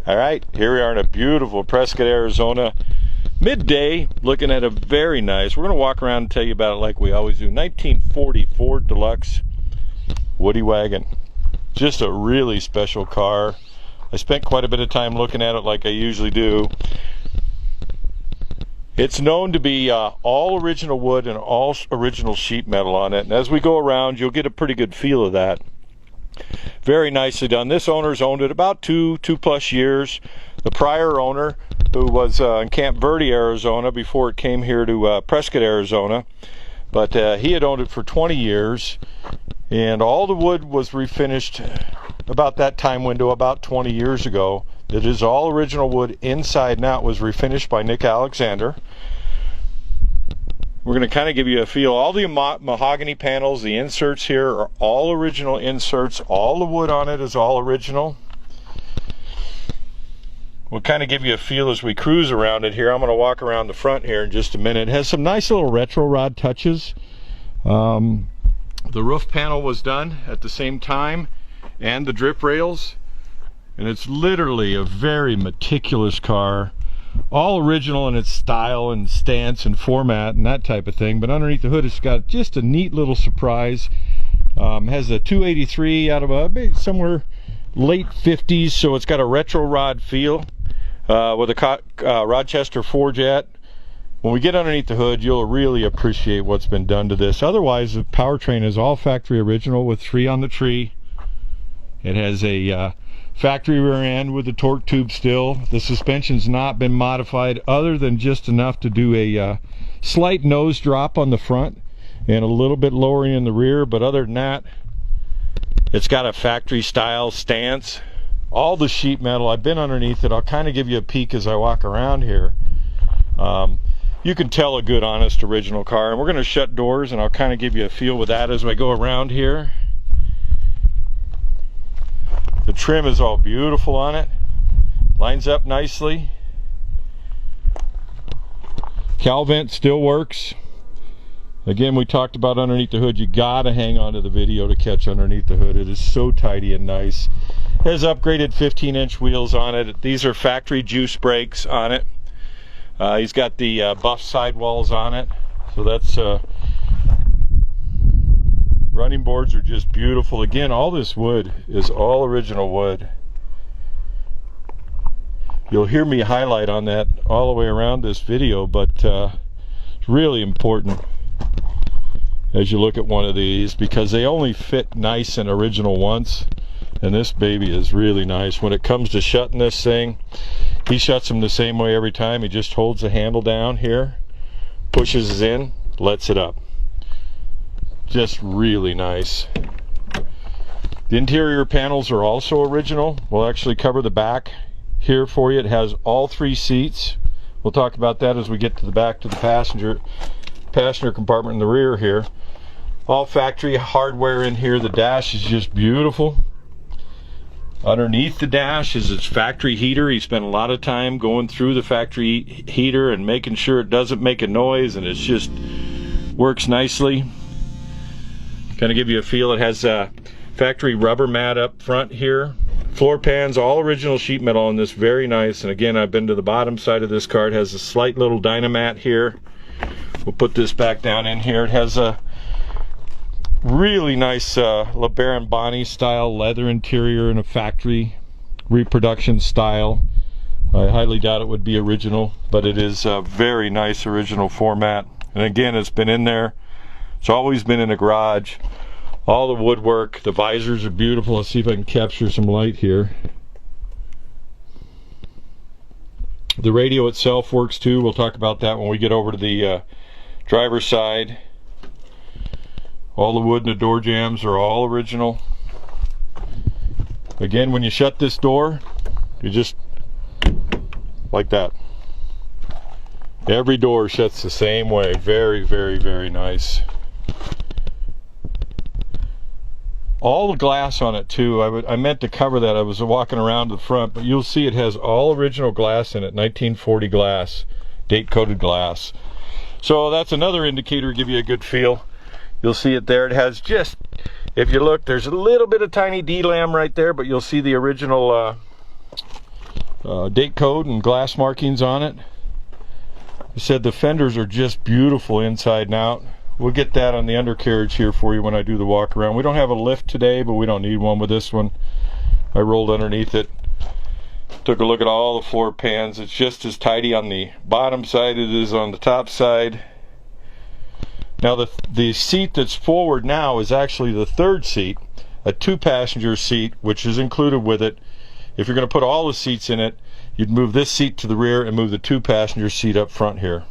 All right, here we are in a beautiful Prescott, Arizona, midday, looking at a very nice, we're going to walk around and tell you about it like we always do, 1940 Ford Deluxe Woody Wagon. Just a really special car. I spent quite a bit of time looking at it like I usually do. It's known to be all original wood and all original sheet metal on it, and as we go around you'll get a pretty good feel of that. Very nicely done. This owner's owned it about two plus years. The prior owner, who was in Camp Verde, Arizona, before it came here to Prescott, Arizona, but he had owned it for 20 years, and all the wood was refinished about that time window, about 20 years ago. It is all original wood inside and out. Was refinished by Nick Alexander. We're going to kind of give you a feel. All the mahogany panels, the inserts here are all original inserts. All the wood on it is all original. We'll kind of give you a feel as we cruise around it here. I'm going to walk around the front here in just a minute. It has some nice little retro rod touches. The roof panel was done at the same time, and the drip rails. And it's literally a very meticulous car. All original in its style and stance and format and that type of thing, but underneath the hood it's got just a neat little surprise. Has a 283 out of somewhere late 50s, so it's got a retro rod feel with a Rochester Forget. When we get underneath the hood you'll really appreciate what's been done to this. Otherwise the powertrain is all factory original with 3 on the tree. It has a factory rear end with the torque tube still. The suspension's not been modified other than just enough to do a slight nose drop on the front and a little bit lowering in the rear, but other than that it's got a factory style stance. All the sheet metal, I've been underneath it. I'll kind of give you a peek as I walk around here. You can tell a good honest original car, and we're going to shut doors and I'll kind of give you a feel with that as I go around here. The trim is all beautiful on it, lines up nicely. Cal vent still works. Again, we talked about underneath the hood. You gotta hang on to the video to catch underneath the hood. It is so tidy and nice. It has upgraded 15-inch wheels on it. These are factory juice brakes on it. He's got the buff sidewalls on it, so that's running boards are just beautiful. Again, all this wood is all original wood. You'll hear me highlight on that all the way around this video, but it's really important as you look at one of these because they only fit nice and original once, and this baby is really nice. When it comes to shutting this thing, he shuts them the same way every time. He just holds the handle down here, pushes it in, lets it up. Just really nice. The interior panels are also original. We'll actually cover the back here for you. It has all 3 seats. We'll talk about that as we get to the back to the passenger compartment in the rear here. All factory hardware in here. The dash is just beautiful. Underneath the dash is its factory heater. He spent a lot of time going through the factory heater and making sure it doesn't make a noise, and it just works nicely. Kind of give you a feel. It has a factory rubber mat up front here. Floor pans, all original sheet metal on this, very nice. And again, I've been to the bottom side of this car. It has a slight little dynamat here. We'll put this back down in here. It has a really nice LeBaron Bonney style leather interior and a factory reproduction style. I highly doubt it would be original, but it is a very nice original format. And again, it's been in there. It's always been in the garage. All the woodwork, the visors are beautiful. Let's see if I can capture some light here. The radio itself works too. We'll talk about that when we get over to the driver's side. All the wood in the door jambs are all original. Again, when you shut this door, you just like that. Every door shuts the same way. Very, very, very nice. All the glass on it too. I meant to cover that. I was walking around the front, but you'll see it has all original glass in it. 1940 glass, date coated glass. So that's another indicator to give you a good feel. You'll see it there. It has just, if you look, there's a little bit of tiny D-lam right there, but you'll see the original date code and glass markings on it. I said the fenders are just beautiful inside and out. We'll get that on the undercarriage here for you when I do the walk around. We don't have a lift today, but we don't need one with this one. I rolled underneath it, took a look at all the floor pans. It's just as tidy on the bottom side as it is on the top side. Now the seat that's forward now is actually the third seat, a 2-passenger seat, which is included with it. If you're going to put all the seats in it, you'd move this seat to the rear and move the 2-passenger seat up front here.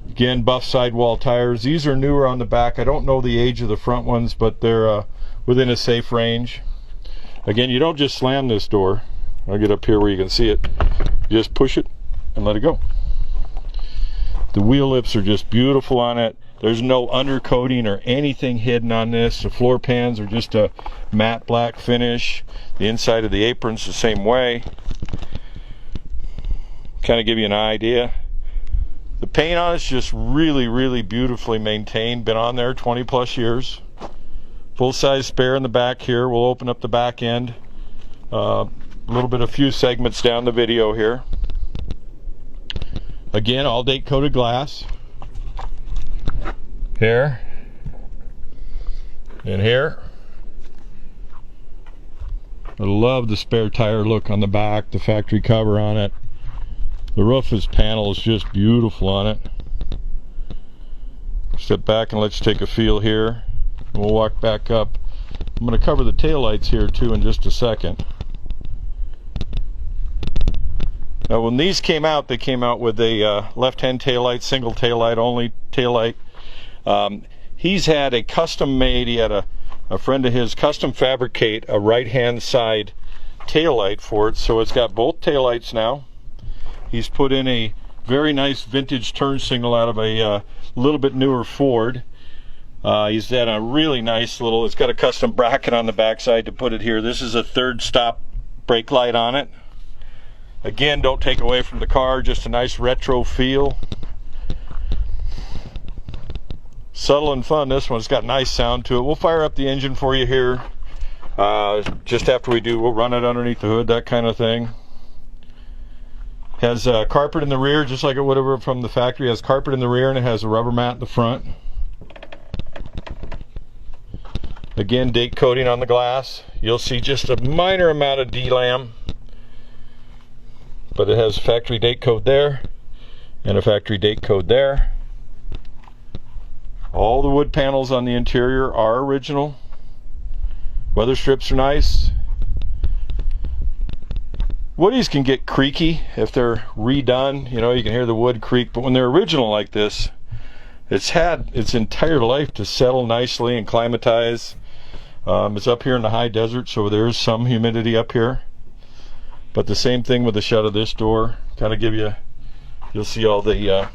Again, buff sidewall tires. These are newer on the back. I don't know the age of the front ones, but they're within a safe range. Again, you don't just slam this door. I'll get up here where you can see it. You just push it and let it go. The wheel lips are just beautiful on it. There's no undercoating or anything hidden on this. The floor pans are just a matte black finish. The inside of the apron's the same way. Kind of give you an idea. The paint on it's just really, really beautifully maintained. Been on there 20 plus years. Full size spare in the back here. We'll open up the back end. A few segments down the video here. Again, all date coated glass. Here. And here. I love the spare tire look on the back, the factory cover on it. The roof panel is just beautiful on it. Step back and let's take a feel here. We'll walk back up. I'm going to cover the taillights here too in just a second. Now when these came out, they came out with a left-hand taillight, single taillight only taillight. He's had a custom made, he had a friend of his custom fabricate a right-hand side taillight for it, so it's got both taillights now. He's put in a very nice vintage turn signal out of a little bit newer Ford. He's had a really nice little, it's got a custom bracket on the backside to put it here. This is a third stop brake light on it. Again, don't take away from the car, just a nice retro feel. Subtle and fun, this one's got nice sound to it. We'll fire up the engine for you here. Just after we do, we'll run it underneath the hood, that kind of thing. Has carpet in the rear, just like it would have from the factory. It has carpet in the rear and it has a rubber mat in the front. Again, date coating on the glass. You'll see just a minor amount of D-lam, but it has a factory date code there and a factory date code there. All the wood panels on the interior are original. Weather strips are nice. Woodies can get creaky if they're redone. You know, you can hear the wood creak, but when they're original like this, it's had its entire life to settle nicely and climatize. It's up here in the high desert, so there's some humidity up here. But the same thing with the shut of this door. Kind of give you, you'll see all the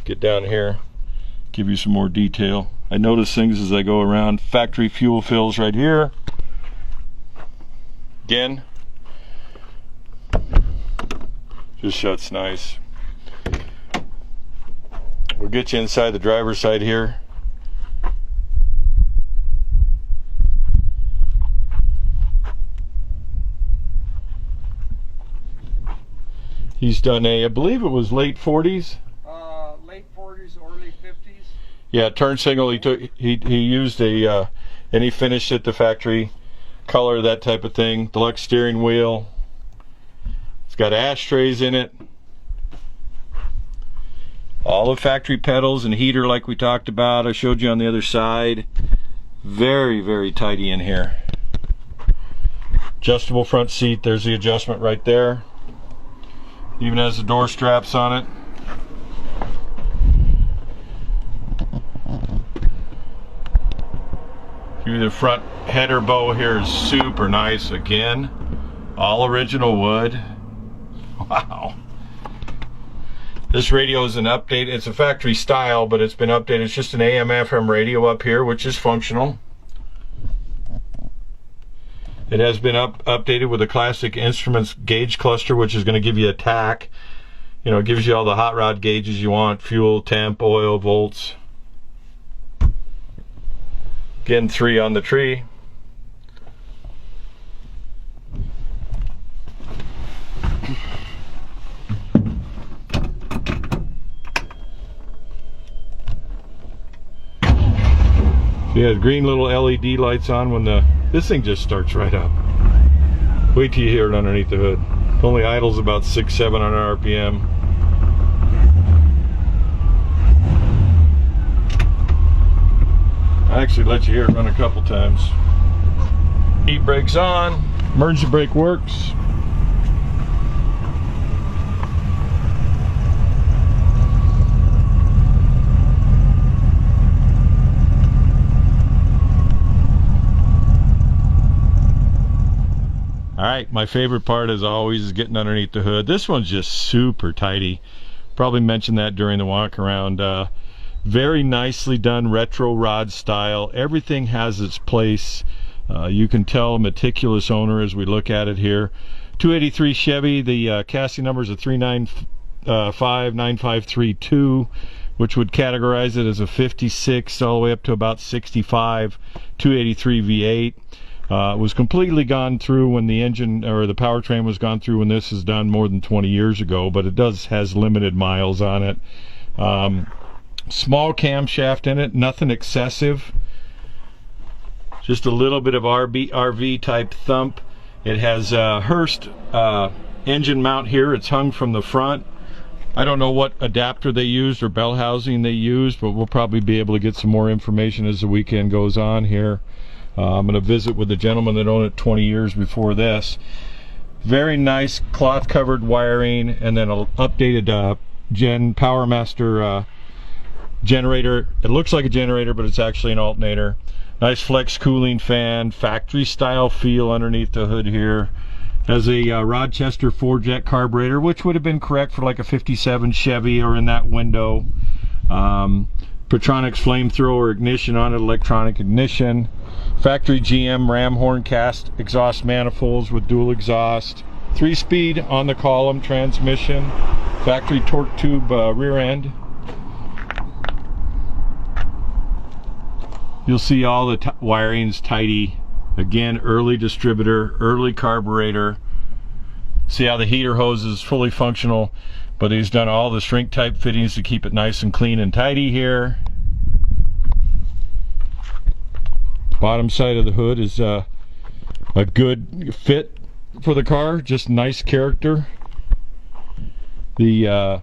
get down here, give you some more detail. I notice things as I go around. Factory fuel fills right here. Again, just shuts nice. We'll get you inside the driver's side here. He's done a, I believe it was late 40s. Late 40s, early 50s. Yeah, turn signal. He used a and he finished it the factory color, that type of thing. Deluxe steering wheel. It's got ashtrays in it. All the factory pedals and heater like we talked about. I showed you on the other side. Very, very tidy in here. Adjustable front seat. There's the adjustment right there. Even has the door straps on it. The front header bow here is super nice. Again, all original wood. Wow. This radio is an update. It's a factory style, but it's been updated. It's just an AM/FM radio up here, which is functional. It has been updated with a classic instruments gauge cluster, which is going to give you a tack. You know, it gives you all the hot rod gauges you want: fuel, temp, oil, volts. Again, 3 on the tree. Yeah, green little LED lights on when this thing just starts right up. Wait till you hear it underneath the hood. It only idles about 600-700 RPM. I actually let you hear it run a couple times. E-brakes on, emergency brake works. Alright, my favorite part as always is getting underneath the hood. This one's just super tidy. Probably mentioned that during the walk around. Very nicely done, retro rod style. Everything has its place. You can tell a meticulous owner as we look at it here. 283 Chevy, the chassis number is a 3959532, which would categorize it as a 56 all the way up to about 65 283 V8. It was completely gone through when the engine or the powertrain was gone through when this is done more than 20 years ago, but it has limited miles on it. Small camshaft in it, nothing excessive. Just a little bit of RV type thump. It has a Hurst engine mount here. It's hung from the front. I don't know what adapter they used or bell housing they used, but we'll probably be able to get some more information as the weekend goes on here. I'm going to visit with the gentleman that owned it 20 years before this. Very nice cloth covered wiring, and then an updated PowerMaster generator. It looks like a generator, but it's actually an alternator. Nice flex cooling fan, factory style feel underneath the hood here. Has a Rochester 4-jet carburetor, which would have been correct for like a 57 Chevy or in that window. Petronics flamethrower ignition on it, electronic ignition. Factory GM ram horn cast exhaust manifolds with dual exhaust. 3-speed on the column transmission. Factory torque tube rear end. You'll see all the wiring's tidy. Again, early distributor, early carburetor. See how the heater hose is fully functional, but he's done all the shrink type fittings to keep it nice and clean and tidy here. Bottom side of the hood is a good fit for the car, just nice character. The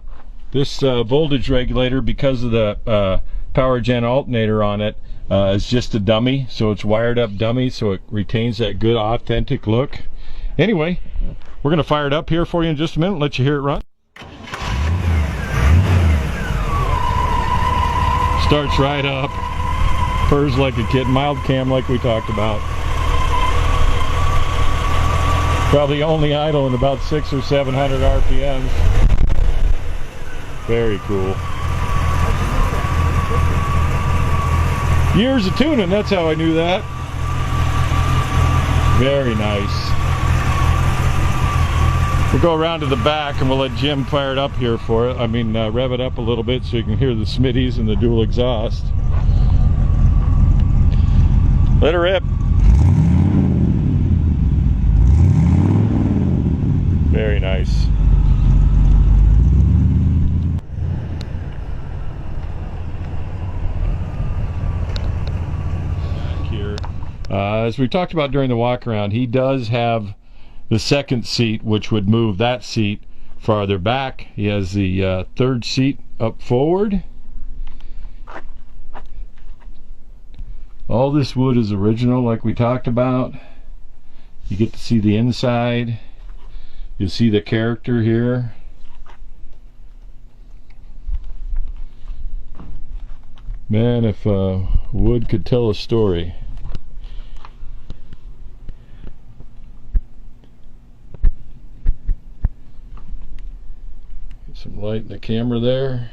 this voltage regulator, because of the power gen alternator on it, is just a dummy, so it's wired up dummy, so it retains that good authentic look. Anyway, we're gonna fire it up here for you in just a minute, let you hear it run. Starts right up, purrs like a kid, mild cam like we talked about. Probably only idle in about 600 or 700 RPMs. Very cool. Years of tuning, that's how I knew that. Very nice. We'll go around to the back and we'll let Jim fire it up here for it. I mean, rev it up a little bit so you can hear the Smitties and the dual exhaust. Let her rip. Very nice. Here, as we talked about during the walk around, he does have the second seat, which would move that seat farther back. He has the third seat up forward. All this wood is original, like we talked about. You get to see the inside. You'll see the character here. Man, if wood could tell a story. Get some light in the camera there.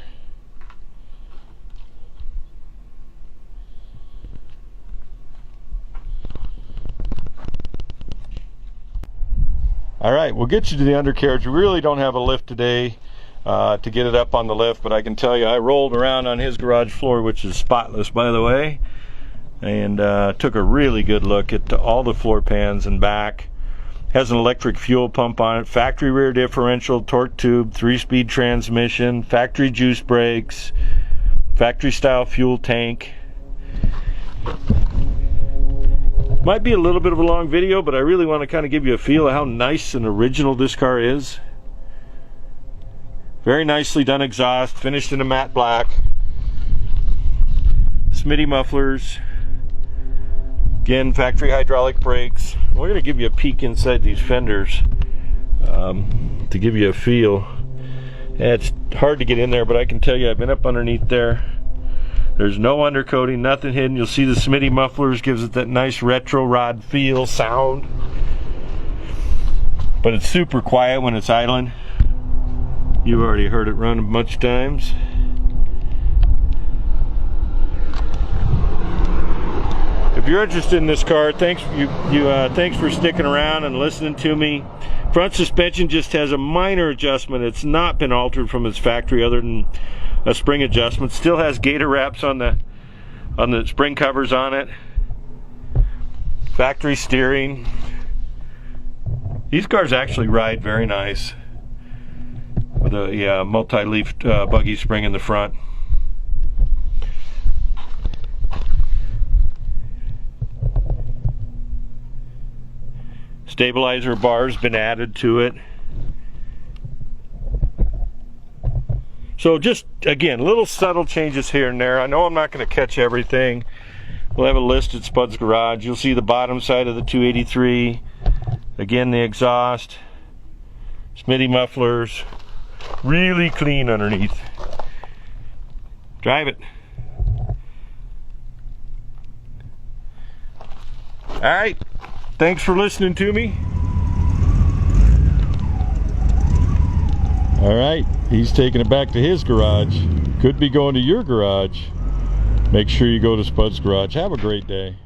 Alright, we'll get you to the undercarriage. We really don't have a lift today to get it up on the lift, but I can tell you I rolled around on his garage floor, which is spotless, by the way. and took a really good look at all the floor pans and back. Has an electric fuel pump on it, factory rear differential, torque tube, 3-speed transmission, factory juice brakes, factory style fuel tank. Might be a little bit of a long video, but I really want to kind of give you a feel of how nice and original this car is. Very nicely done exhaust, finished in a matte black. Smitty mufflers. Again, factory hydraulic brakes. We're going to give you a peek inside these fenders to give you a feel. It's hard to get in there, but I can tell you I've been up underneath there. There's no undercoating, nothing hidden. You'll see the Smitty mufflers, gives it that nice retro rod feel, sound. But it's super quiet when it's idling. You've already heard it run a bunch of times. If you're interested in this car, thanks for sticking around and listening to me. Front suspension just has a minor adjustment. It's not been altered from its factory other than a spring adjustment. Still has gator wraps on the spring covers on it. Factory steering. These cars actually ride very nice with a multi-leaf buggy spring in the front. Stabilizer bar's been added to it. So just, again, little subtle changes here and there. I know I'm not going to catch everything. We'll have a list at Spud's Garage. You'll see the bottom side of the 283. Again, the exhaust. Smitty mufflers. Really clean underneath. Drive it. Alright. Thanks for listening to me. Alright, he's taking it back to his garage. Could be going to your garage. Make sure you go to Spud's Garage. Have a great day.